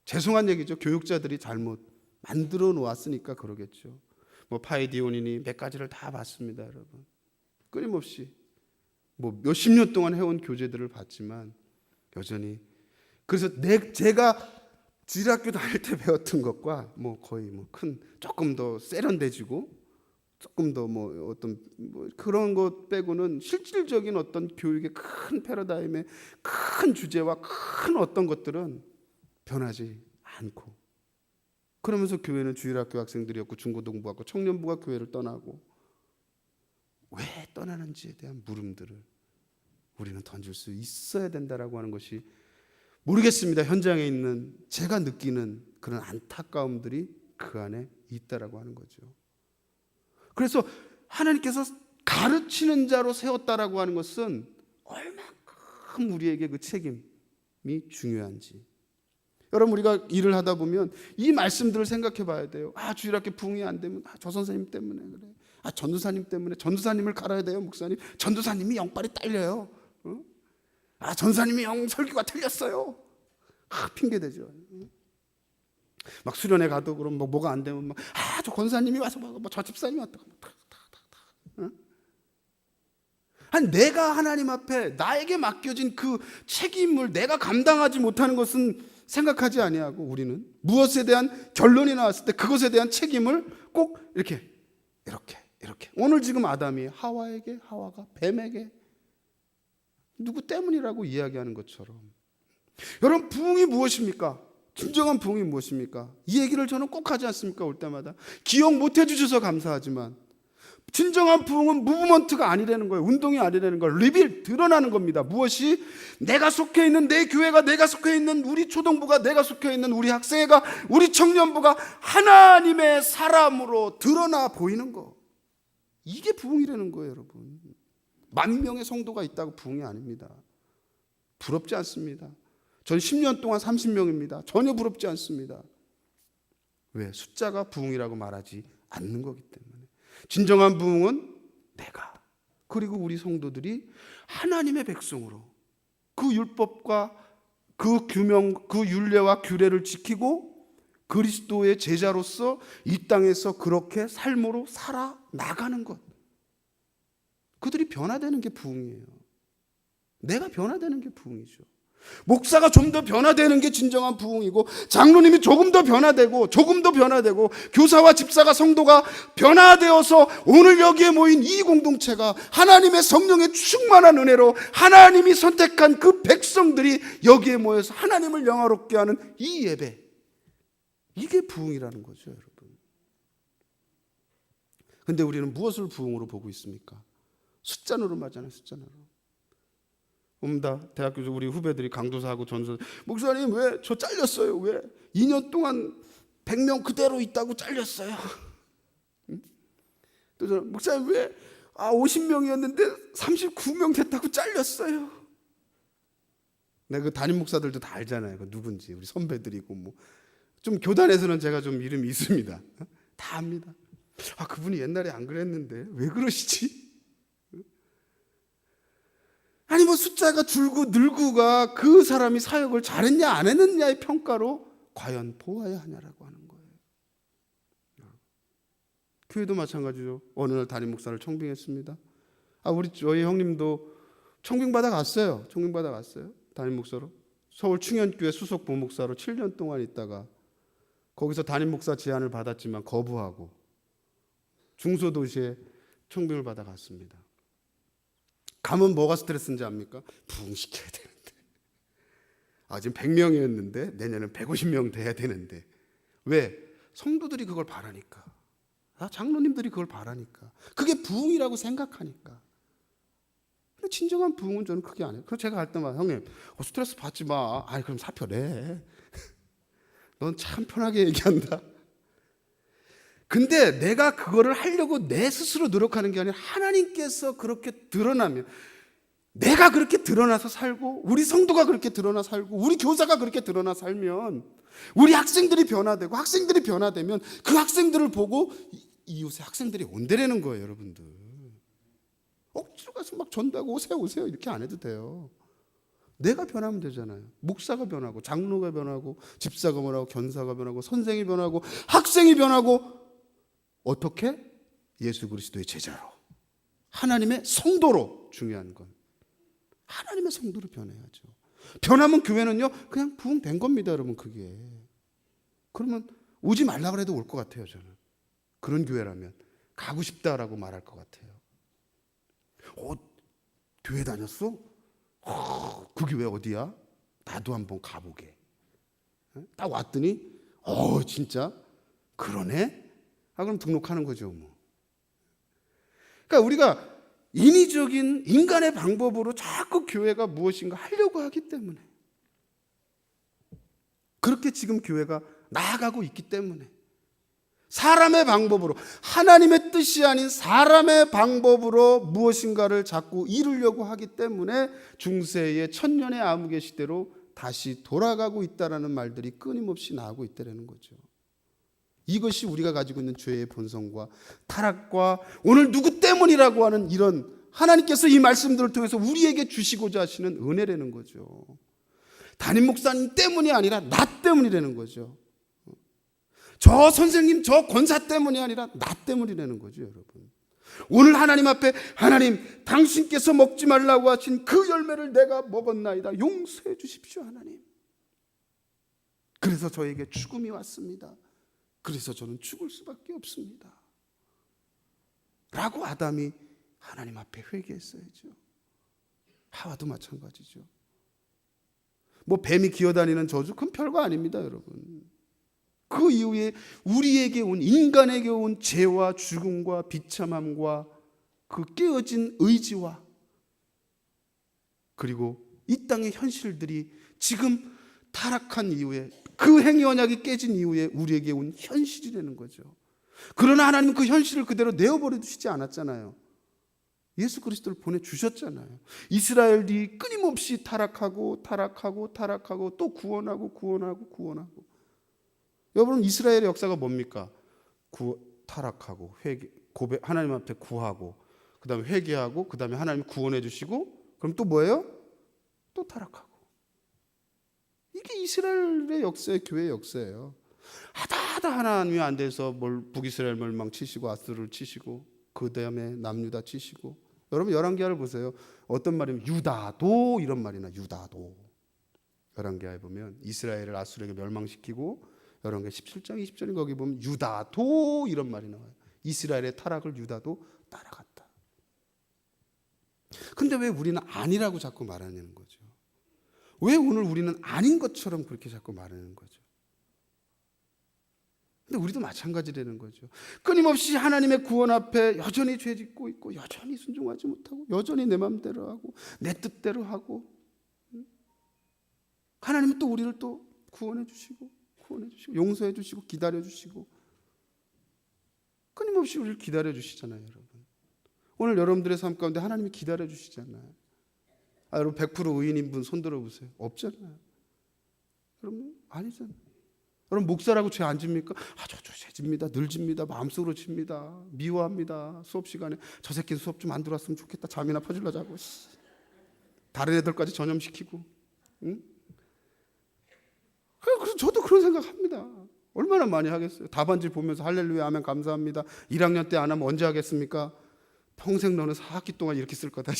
죄송한 얘기죠. 교육자들이 잘못 만들어 놓았으니까 그러겠죠. 뭐 파이디온이니 몇 가지를 다 봤습니다, 여러분. 끊임없이 뭐 몇십 년 동안 해온 교재들을 봤지만 여전히, 그래서 제가 주일학교 다닐 때 배웠던 것과 뭐 거의 뭐 큰 조금 더 세련돼지고 조금 더 뭐 어떤 뭐 그런 것 빼고는 실질적인 어떤 교육의 큰 패러다임의 큰 주제와 큰 어떤 것들은 변하지 않고, 그러면서 교회는 주일학교 학생들이었고 중고등부하고 청년부가 교회를 떠나고, 왜 떠나는지에 대한 물음들을 우리는 던질 수 있어야 된다라고 하는 것이, 모르겠습니다. 현장에 있는 제가 느끼는 그런 안타까움들이 그 안에 있다라고 하는 거죠. 그래서 하나님께서 가르치는 자로 세웠다라고 하는 것은 얼마큼 우리에게 그 책임이 중요한지. 여러분, 우리가 일을 하다 보면 이 말씀들을 생각해 봐야 돼요. 주일학교 부흥이 안 되면 저 선생님 때문에 그래. 전도사님 때문에, 전도사님을 갈아야 돼요. 목사님, 전도사님이 영빨이 딸려요. 전도사님이 영 설교가 틀렸어요. 핑계대죠. 막 수련회 가도 그럼 뭐가 안 되면 막 저 권사님이 와서 뭐 저 집사님이 왔다. 내가 하나님 앞에 나에게 맡겨진 그 책임을 내가 감당하지 못하는 것은 생각하지 아니하고, 우리는 무엇에 대한 결론이 나왔을 때 그것에 대한 책임을 꼭 이렇게 오늘 지금 아담이 하와에게, 하와가 뱀에게 누구 때문이라고 이야기하는 것처럼, 여러분, 부흥이 무엇입니까? 진정한 부흥이 무엇입니까? 이 얘기를 저는 꼭 하지 않습니까? 올 때마다. 기억 못 해주셔서 감사하지만 진정한 부흥은 무브먼트가 아니라는 거예요. 운동이 아니라는 거예요. 리빌, 드러나는 겁니다. 무엇이? 내가 속해 있는 내 교회가, 내가 속해 있는 우리 초등부가, 내가 속해 있는 우리 학생회가, 우리 청년부가 하나님의 사람으로 드러나 보이는 거. 이게 부흥이라는 거예요, 여러분. 10,000명의 성도가 있다고 부흥이 아닙니다. 부럽지 않습니다. 전 10년 동안 30명입니다. 전혀 부럽지 않습니다. 왜? 숫자가 부흥이라고 말하지 않는 거기 때문에. 진정한 부흥은 내가, 그리고 우리 성도들이 하나님의 백성으로 그 율법과 그 규명, 그 율례와 규례를 지키고 그리스도의 제자로서 이 땅에서 그렇게 삶으로 살아나가는 것. 그들이 변화되는 게 부흥이에요. 내가 변화되는 게 부흥이죠. 목사가 좀 더 변화되는 게 진정한 부흥이고, 장로님이 조금 더 변화되고 교사와 집사가, 성도가 변화되어서 오늘 여기에 모인 이 공동체가 하나님의 성령의 충만한 은혜로 하나님이 선택한 그 백성들이 여기에 모여서 하나님을 영화롭게 하는 이 예배, 이게 부흥이라는 거죠, 여러분. 근데 우리는 무엇을 부흥으로 보고 있습니까? 숫자노로 맞잖아요, 숫자노로. 옵니다. 대학교 우리 후배들이 강도사하고 전서, 목사님 왜 저 잘렸어요? 왜 2년 동안 100명 그대로 있다고 잘렸어요? 또 저는 목사님 왜 50명이었는데 39명 됐다고 잘렸어요? 내가 그 담임 목사들도 다 알잖아요. 그 누군지. 우리 선배들이고 뭐 좀 교단에서는 제가 좀 이름이 있습니다. 다 압니다. 그분이 옛날에 안 그랬는데 왜 그러시지? 아니 뭐 숫자가 줄고 늘고가 그 사람이 사역을 잘했냐 안 했느냐의 평가로 과연 보아야 하냐라고 하는 거예요. 교회도 마찬가지죠. 어느 날 담임 목사를 청빙했습니다. 저희 형님도 청빙받아 갔어요. 담임 목사로. 서울 충현교회 수석 부목사로 7년 동안 있다가 거기서 담임 목사 제안을 받았지만 거부하고 중소도시에 청빙을 받아 갔습니다. 가면 뭐가 스트레스인지 압니까? 부흥시켜야 되는데. 지금 100명이었는데 내년엔 150명 돼야 되는데. 왜? 성도들이 그걸 바라니까. 장로님들이 그걸 바라니까. 그게 부흥이라고 생각하니까. 근데 진정한 부흥은 저는 그게 아니에요. 그래서 제가 할 때마다 형님 스트레스 받지 마. 그럼 사표 내. 넌 참 편하게 얘기한다. 근데 내가 그거를 하려고 내 스스로 노력하는 게 아니라 하나님께서 그렇게 드러나면, 내가 그렇게 드러나서 살고 우리 성도가 그렇게 드러나 살고 우리 교사가 그렇게 드러나 살면 우리 학생들이 변화되고, 학생들이 변화되면 그 학생들을 보고 이웃의 학생들이 온대라는 거예요. 여러분들 억지로 가서 막 전도하고 오세요 이렇게 안 해도 돼요. 내가 변하면 되잖아요. 목사가 변하고 장로가 변하고 집사가 변하고 견사가 변하고 선생이 변하고 학생이 변하고, 어떻게? 예수 그리스도의 제자로, 하나님의 성도로. 중요한 건 하나님의 성도로 변해야죠. 변하면 교회는요 그냥 부흥된 겁니다, 여러분. 그게 그러면 오지 말라 그래도 올 것 같아요. 저는 그런 교회라면 가고 싶다라고 말할 것 같아요. 교회 다녔어? 그 교회 어디야? 나도 한번 가보게. 딱 왔더니 진짜 그러네? 그럼 등록하는 거죠 뭐. 그러니까 우리가 인위적인 인간의 방법으로 자꾸 교회가 무엇인가 하려고 하기 때문에, 그렇게 지금 교회가 나아가고 있기 때문에, 사람의 방법으로, 하나님의 뜻이 아닌 사람의 방법으로 무엇인가를 자꾸 이루려고 하기 때문에 중세의 천년의 암흑의 시대로 다시 돌아가고 있다라는 말들이 끊임없이 나오고 있다는 거죠. 이것이 우리가 가지고 있는 죄의 본성과 타락과 오늘 누구 때문이라고 하는 이런 하나님께서 이 말씀들을 통해서 우리에게 주시고자 하시는 은혜라는 거죠. 담임 목사님 때문이 아니라 나 때문이라는 거죠. 저 선생님, 저 권사 때문이 아니라 나 때문이라는 거죠, 여러분. 오늘 하나님 앞에, 하나님 당신께서 먹지 말라고 하신 그 열매를 내가 먹었나이다. 용서해 주십시오, 하나님. 그래서 저에게 죽음이 왔습니다. 그래서 저는 죽을 수밖에 없습니다. 라고 아담이 하나님 앞에 회개했어야죠. 하와도 마찬가지죠. 뭐 뱀이 기어다니는 저주, 그건 별거 아닙니다, 여러분. 그 이후에 우리에게 온, 인간에게 온 죄와 죽음과 비참함과 그 깨어진 의지와, 그리고 이 땅의 현실들이 지금 타락한 이후에, 그 행위 언약이 깨진 이후에 우리에게 온 현실이라는 거죠. 그러나 하나님은 그 현실을 그대로 내어버려 두시지 않았잖아요. 예수 그리스도를 보내주셨잖아요. 이스라엘이 끊임없이 타락하고 또 구원하고. 여러분 이스라엘의 역사가 뭡니까? 타락하고 고백, 하나님 앞에 구하고 그 다음에 회개하고 그 다음에 하나님 구원해 주시고 그럼 또 뭐예요? 또 타락하고. 이게 이스라엘의 역사의 교회의 역사예요. 하다 하나님이 안 돼서 북이스라엘 멸망 치시고 아스를 치시고 그 다음에 남유다 치시고. 여러분 열왕기하를 보세요. 어떤 말이면 유다도 이런 말이나 유다도. 열왕기하에 보면 이스라엘을 아수르에게 멸망시키고 열왕기 17장 20절인 거기 보면 유다도 이런 말이 나와요. 이스라엘의 타락을 유다도 따라갔다. 근데 왜 우리는 아니라고 자꾸 말하냐는 거죠. 왜 오늘 우리는 아닌 것처럼 그렇게 자꾸 말하는 거죠. 근데 우리도 마찬가지라는 거죠. 끊임없이 하나님의 구원 앞에 여전히 죄 짓고 있고 여전히 순종하지 못하고 여전히 내 마음대로 하고 내 뜻대로 하고 하나님은 또 우리를 또 구원해 주시고 용서해 주시고 기다려 주시고 끊임없이 우리를 기다려 주시잖아요. 여러분 오늘 여러분들의 삶 가운데 하나님이 기다려 주시잖아요. 여러분 100% 의인인 분 손 들어보세요. 없잖아요. 여러분 아니잖아요. 여러분 목사라고 죄 안 집니까? 저 죄 집니다. 늘 집니다. 마음속으로 집니다. 미워합니다. 수업 시간에 저 새끼 수업 좀 안 들어왔으면 좋겠다. 잠이나 퍼질러 자고 다른 애들까지 전염시키고. 응? 그래서 저도 그런 생각합니다. 얼마나 많이 하겠어요. 답안지 보면서 할렐루야 아멘 감사합니다. 1학년 때 안 하면 언제 하겠습니까? 평생 너는 4학기 동안 이렇게 쓸 거다.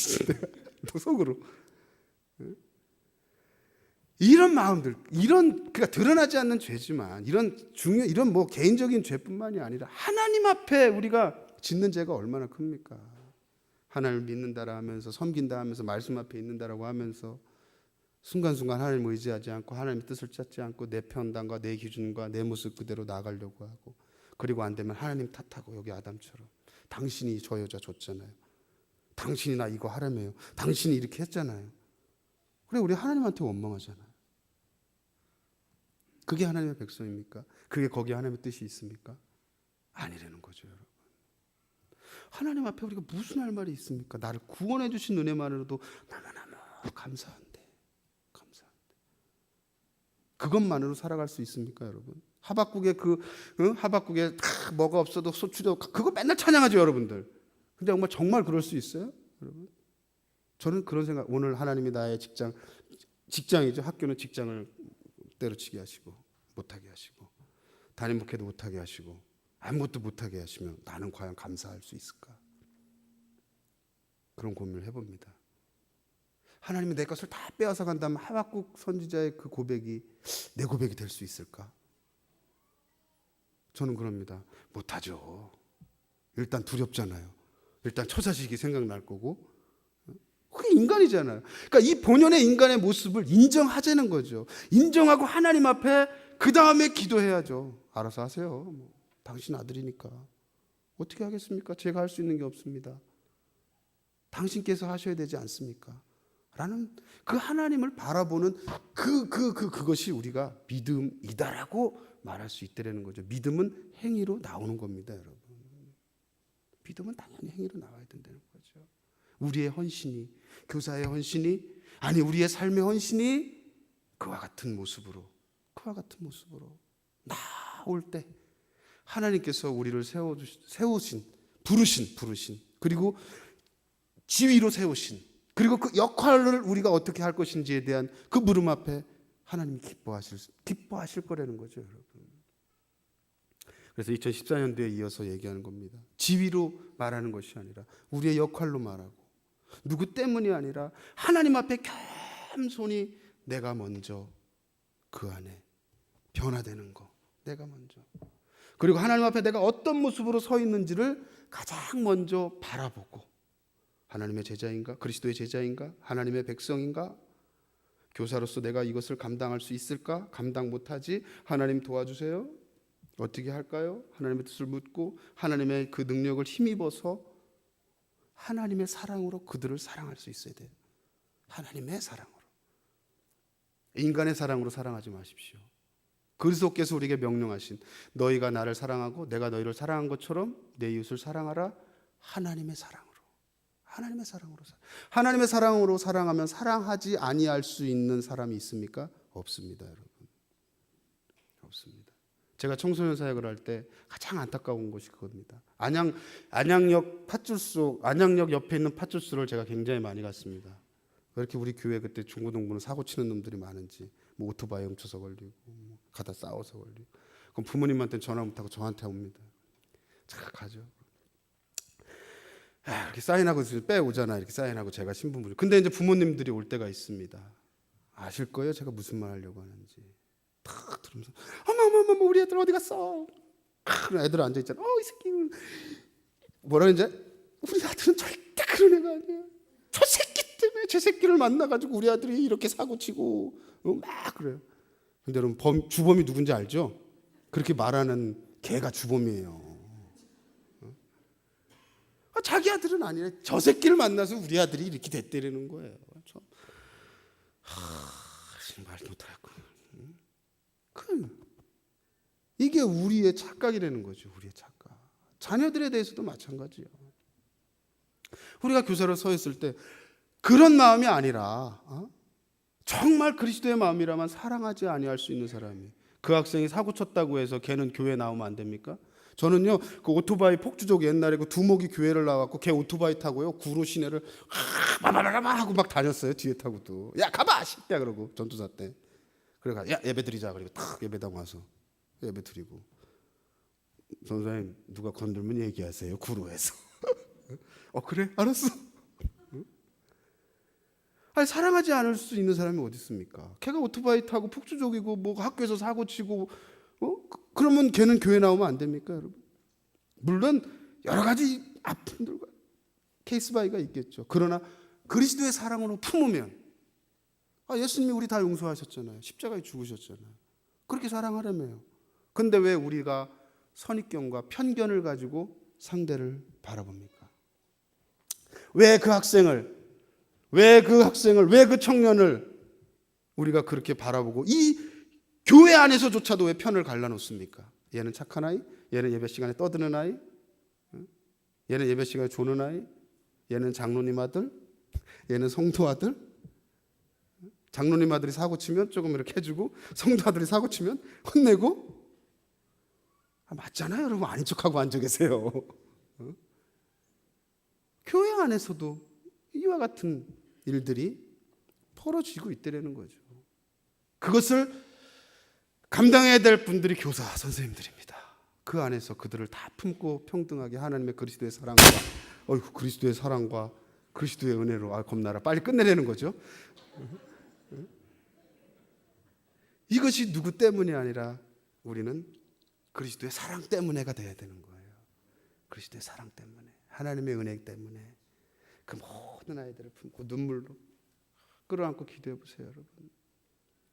또 속으로. 이런 마음들, 그러니까 드러나지 않는 죄지만 이런 뭐 개인적인 죄뿐만이 아니라 하나님 앞에 우리가 짓는 죄가 얼마나 큽니까? 하나님을 믿는다라 하면서 섬긴다 하면서 말씀 앞에 있는다라고 하면서 순간순간 하나님을 의지하지 않고 하나님의 뜻을 찾지 않고 내 편단과 내 기준과 내 모습 그대로 나가려고 하고 그리고 안 되면 하나님 탓하고 여기 아담처럼 당신이 저 여자 줬잖아요. 당신이 나 이거 하라며요. 당신이 이렇게 했잖아요. 그래 우리 하나님한테 원망하잖아요. 그게 하나님의 백성입니까? 그게 거기에 하나님의 뜻이 있습니까? 아니라는 거죠. 여러분. 하나님 앞에 우리가 무슨 할 말이 있습니까? 나를 구원해 주신 은혜만으로도 너무너무 감사한데 그것만으로 살아갈 수 있습니까, 여러분? 하박국에 하박국에 뭐가 없어도 소출이 그거 맨날 찬양하죠, 여러분들. 근데 정말 그럴 수 있어요, 여러분? 저는 그런 생각. 오늘 하나님이 나의 직장이죠. 학교는 직장을 때려치게 하시고 못하게 하시고 담임 목회도 못하게 하시고 아무것도 못하게 하시면 나는 과연 감사할 수 있을까? 그런 고민을 해봅니다. 하나님이 내 것을 다 빼앗아 간다면 하박국 선지자의 그 고백이 내 고백이 될 수 있을까? 저는 그럽니다. 못하죠. 일단 두렵잖아요. 일단 처자식이 생각날 거고 그게 인간이잖아요. 그러니까 이 본연의 인간의 모습을 인정하자는 거죠. 인정하고 하나님 앞에 그 다음에 기도해야죠. 알아서 하세요. 당신 아들이니까 어떻게 하겠습니까? 제가 할 수 있는 게 없습니다. 당신께서 하셔야 되지 않습니까? 라는 그 하나님을 바라보는 그것이 우리가 믿음이다라고 말할 수 있다라는 거죠. 믿음은 행위로 나오는 겁니다, 여러분. 믿음은 당연히 행위로 나와야 된다는 거죠. 우리의 헌신이, 교사의 헌신이, 아니 우리의 삶의 헌신이 그와 같은 모습으로 나올 때 하나님께서 우리를 부르신 그리고 지위로 세우신 그리고 그 역할을 우리가 어떻게 할 것인지에 대한 그 물음 앞에 하나님이 기뻐하실 거라는 거죠, 여러분. 그래서 2014년도에 이어서 얘기하는 겁니다. 지위로 말하는 것이 아니라 우리의 역할로 말하고 누구 때문이 아니라 하나님 앞에 겸손히 내가 먼저 그 안에 변화되는 거, 내가 먼저. 그리고 하나님 앞에 내가 어떤 모습으로 서 있는지를 가장 먼저 바라보고 하나님의 제자인가? 그리스도의 제자인가? 하나님의 백성인가? 교사로서 내가 이것을 감당할 수 있을까? 감당 못하지? 하나님 도와주세요. 어떻게 할까요? 하나님의 뜻을 묻고 하나님의 그 능력을 힘입어서 하나님의 사랑으로 그들을 사랑할 수 있어야 돼요. 하나님의 사랑으로. 인간의 사랑으로 사랑하지 마십시오. 그리스도께서 우리에게 명령하신 너희가 나를 사랑하고 내가 너희를 사랑한 것처럼 내 이웃을 사랑하라. 하나님의 사랑으로. 하나님의 사랑으로 사랑하면 사랑하지 아니할 수 있는 사람이 있습니까? 없습니다, 여러분. 없습니다. 제가 청소년 사역을 할 때 가장 안타까운 곳이 그겁니다. 안양역 팥주스, 안양역 옆에 있는 팥주스를 제가 굉장히 많이 갔습니다. 왜 이렇게 우리 교회 그때 중고등부는 사고 치는 놈들이 많은지, 뭐 오토바이 훔쳐서 걸리고, 뭐 가다 싸워서 걸리고. 그럼 부모님한테 전화 못하고 저한테 옵니다. 자, 가죠. 이렇게 사인하고 빼오잖아. 이렇게 사인하고 제가 신분부를. 근데 이제 부모님들이 올 때가 있습니다. 아실 거예요? 제가 무슨 말 하려고 하는지. 탁 들으면서 어머 우리 애들 어디 갔어? 애들 앉아 있잖아. 이 새끼 뭐라 이제 우리 아들은 절대 그런 애가 아니야. 저 새끼 때문에 제 새끼를 만나가지고 우리 아들이 이렇게 사고 치고 막 그래요. 근데 여러분 주범이 누군지 알죠? 그렇게 말하는 걔가 주범이에요. 자기 아들은 아니라 저 새끼를 만나서 우리 아들이 이렇게 됐다는 거예요. 말 못하겠고. 이게 우리의 착각이라는 거죠. 우리의 착각. 자녀들에 대해서도 마찬가지예요. 우리가 교사로 서 있을 때 그런 마음이 아니라 정말 그리스도의 마음이라면 사랑하지 아니할 수 있는 사람이, 그 학생이 사고 쳤다고 해서 걔는 교회 나오면 안 됩니까? 저는요 그 오토바이 폭주족 옛날에 그 두목이 교회를 나왔고 걔 오토바이 타고요 구로 시내를 마마마마 하고 막 다녔어요. 뒤에 타고도. 야 가봐 씨야 그러고 전투사 때. 그래가 야 예배 드리자 그리고 탁 예배당 와서 예배 드리고, 선생님 누가 건들면 얘기하세요 구로에서. 그래 알았어. 아니 사랑하지 않을 수 있는 사람이 어디 있습니까? 걔가 오토바이 타고 폭주족이고 뭐 학교에서 사고 치고 그러면 걔는 교회 나오면 안 됩니까, 여러분? 물론 여러 가지 아픔들과 케이스 바이가 있겠죠. 그러나 그리스도의 사랑으로 품으면 예수님이 우리 다 용서하셨잖아요. 십자가에 죽으셨잖아요. 그렇게 사랑하라며요. 근데 왜 우리가 선입견과 편견을 가지고 상대를 바라봅니까? 왜 그 학생을, 왜 그 청년을 우리가 그렇게 바라보고 이 교회 안에서조차도 왜 편을 갈라놓습니까? 얘는 착한 아이, 얘는 예배 시간에 떠드는 아이, 얘는 예배 시간에 조는 아이, 얘는 장로님 아들, 얘는 성도 아들. 장로님 아들이 사고 치면 조금 이렇게 해주고 성도 아들이 사고 치면 혼내고. 맞잖아요 여러분. 아닌 척하고 앉아 계세요. 교회 안에서도 이와 같은 일들이 벌어지고 있다는 거죠. 그것을 감당해야 될 분들이 교사 선생님들입니다. 그 안에서 그들을 다 품고 평등하게 하나님의 그리스도의 사랑과 그리스도의 은혜로 겁나라 빨리 끝내려는 거죠. 이것이 누구 때문이 아니라 우리는 그리스도의 사랑 때문에가 돼야 되는 거예요. 그리스도의 사랑 때문에, 하나님의 은혜 때문에 그 모든 아이들을 품고 눈물로 끌어안고 기도해 보세요, 여러분.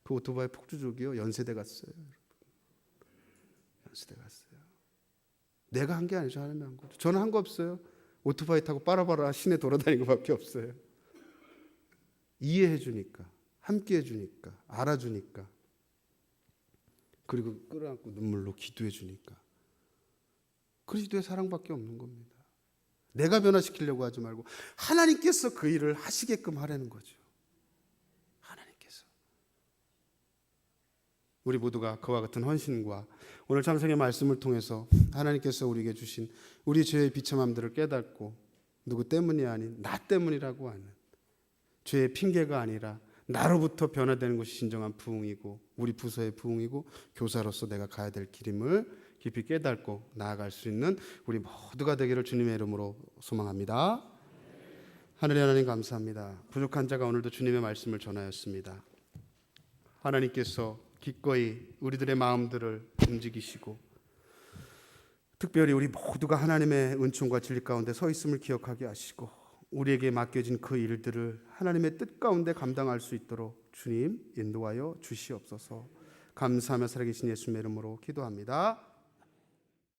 그 오토바이 폭주족이요 연세대 갔어요. 연세대 갔어요. 내가 한 게 아니죠. 하나님이 한 거죠. 저는 한 거 없어요. 오토바이 타고 빠라빠라 시내 돌아다니는 것밖에 없어요. 이해해 주니까, 함께 해 주니까, 알아주니까, 그리고 끌어안고 눈물로 기도해 주니까. 그리스도의 사랑밖에 없는 겁니다. 내가 변화시키려고 하지 말고 하나님께서 그 일을 하시게끔 하라는 거죠. 하나님께서. 우리 모두가 그와 같은 헌신과 오늘 창세기 말씀을 통해서 하나님께서 우리에게 주신 우리 죄의 비참함들을 깨닫고 누구 때문이 아닌 나 때문이라고 하는 죄의 핑계가 아니라 나로부터 변화되는 것이 진정한 부흥이고 우리 부서의 부흥이고 교사로서 내가 가야 될 길임을 깊이 깨닫고 나아갈 수 있는 우리 모두가 되기를 주님의 이름으로 소망합니다. 하늘의 하나님 감사합니다. 부족한 자가 오늘도 주님의 말씀을 전하였습니다. 하나님께서 기꺼이 우리들의 마음들을 움직이시고 특별히 우리 모두가 하나님의 은총과 진리 가운데 서 있음을 기억하게 하시고 우리에게 맡겨진 그 일들을 하나님의 뜻 가운데 감당할 수 있도록 주님 인도하여 주시옵소서. 감사하며 살아계신 예수님의 이름으로 기도합니다.